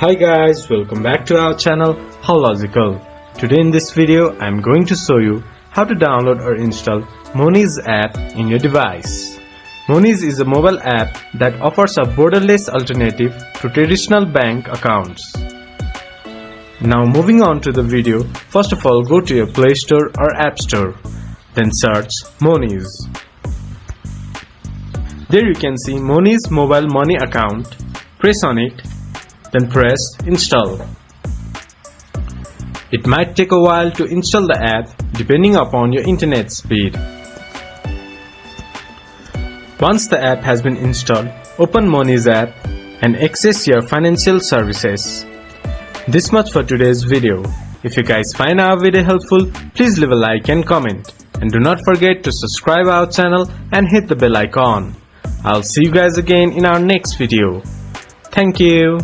Hi guys, welcome back to our channel How Logical. Today in this video I am going to show you how to download or install Monese app in your device. Monese is a mobile app that offers a borderless alternative to traditional bank accounts. Now moving on to the video, first of all go to your Play Store or App Store, then search Monese. There you can see Monese mobile money account. Press on it, then press install. It might take a while to install the app depending upon your internet speed. Once the app has been installed, open Monese app and access your financial services. This much for today's video. If you guys find our video helpful, please leave a like and comment. And do not forget to subscribe our channel and hit the bell icon. I'll see you guys again in our next video. Thank you.